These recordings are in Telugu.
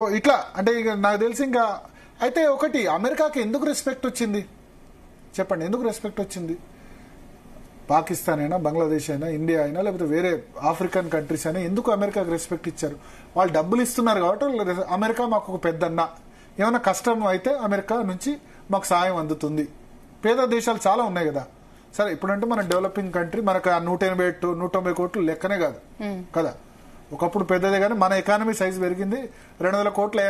ఇట్లా అంటే ఇక నాకు తెలిసి ఇంకా అయితే ఒకటి అమెరికాకి ఎందుకు రెస్పెక్ట్ వచ్చింది చెప్పండి, ఎందుకు రెస్పెక్ట్ వచ్చింది? పాకిస్తాన్ అయినా, బంగ్లాదేశ్ అయినా, ఇండియా అయినా, లేకపోతే వేరే ఆఫ్రికన్ కంట్రీస్ అయినా ఎందుకు అమెరికాకి రెస్పెక్ట్ ఇచ్చారు? వాళ్ళు డబ్బులు ఇస్తున్నారు కాబట్టి అమెరికా మాకు ఒక పెద్దన్న, ఏమైనా కష్టం అయితే అమెరికా నుంచి మాకు సాయం అందుతుంది. పేద దేశాలు చాలా ఉన్నాయి కదా. సరే ఇప్పుడంటే మన డెవలపింగ్ కంట్రీ, మనకు 190 కోట్లు లెక్కనే కాదు కదా. ఒకప్పుడు పెద్దదే, కానీ మన ఎకానమీ సైజ్ పెరిగింది, 200 కోట్లు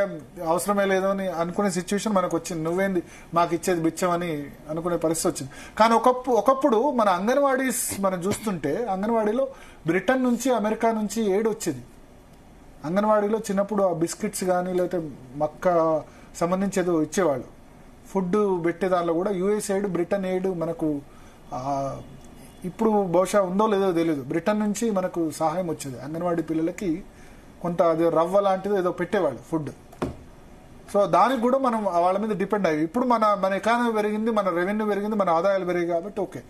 అవసరమే లేదు అని అనుకునే సిచ్యువేషన్ మనకు వచ్చింది. నువ్వేంది మాకు ఇచ్చేది బిచ్చం అని అనుకునే పరిస్థితి వచ్చింది. కానీ ఒకప్పుడు మన అంగన్వాడీస్ మనం చూస్తుంటే, అంగన్వాడీలో బ్రిటన్ నుంచి, అమెరికా నుంచి ఎయిడ్ వచ్చేది. అంగన్వాడీలో చిన్నప్పుడు ఆ బిస్కెట్స్ కానీ లేకపోతే మక్క సంబంధించి ఏదో ఇచ్చేవాళ్ళు. ఫుడ్ పెట్టే దానిలో కూడా యుఎస్ ఎయిడ్, బ్రిటన్ ఎయిడ్ మనకు ఇప్పుడు బహుశా ఉందో లేదో తెలియదు, బ్రిటన్ నుంచి మనకు సహాయం వచ్చేది. అంగన్వాడీ పిల్లలకి కొంత అది రవ్వ లాంటిది ఏదో పెట్టేవాళ్ళు ఫుడ్. సో దానికి కూడా మనం వాళ్ళ మీద డిపెండ్ అయ్యి, ఇప్పుడు మన ఎకానమీ పెరిగింది, మన రెవెన్యూ పెరిగింది, మన ఆదాయాలు పెరిగాయి కాబట్టి ఓకే.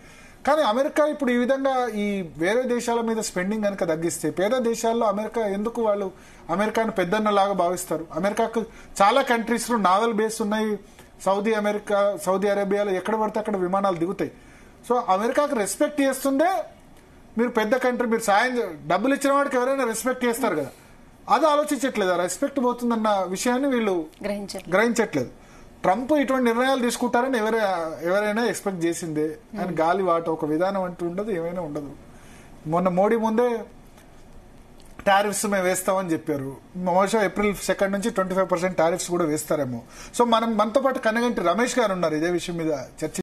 కానీ అమెరికా ఇప్పుడు ఈ విధంగా ఈ వేరే దేశాల మీద స్పెండింగ్ కనుక తగ్గిస్తే, పేద దేశాల్లో అమెరికా ఎందుకు వాళ్ళు అమెరికాను పెద్దన్నలాగా భావిస్తారు? అమెరికాకు చాలా కంట్రీస్లో నావల్ బేస్ ఉన్నాయి. సౌదీ అరేబియాలో ఎక్కడ పడితే అక్కడ విమానాలు దిగుతాయి. సో అమెరికాకు రెస్పెక్ట్ చేస్తుండే మీరు పెద్ద కంట్రీ, మీరు సాయం డబ్బులు ఇచ్చిన వాడికి ఎవరైనా రెస్పెక్ట్ చేస్తారు కదా. అది ఆలోచించట్లేదు, రెస్పెక్ట్ పోతుందన్న విషయాన్ని వీళ్ళు గ్రహించట్లేదు. ట్రంప్ ఇటువంటి నిర్ణయాలు తీసుకుంటారని ఎవరైనా ఎక్స్పెక్ట్ చేసిందే. ఆయన గాలి వాట ఒక విధానం అంటూ ఉండదు, ఏమైనా ఉండదు. మొన్న మోడీ ముందే టారిఫ్స్ మేము వేస్తామని చెప్పారు. బహుశా April 2 నుంచి 25% టారిఫ్స్ కూడా వేస్తారేమో. సో మనతో పాటు కనగంటి రమేష్ గారు ఉన్నారు ఇదే విషయం మీద చర్చ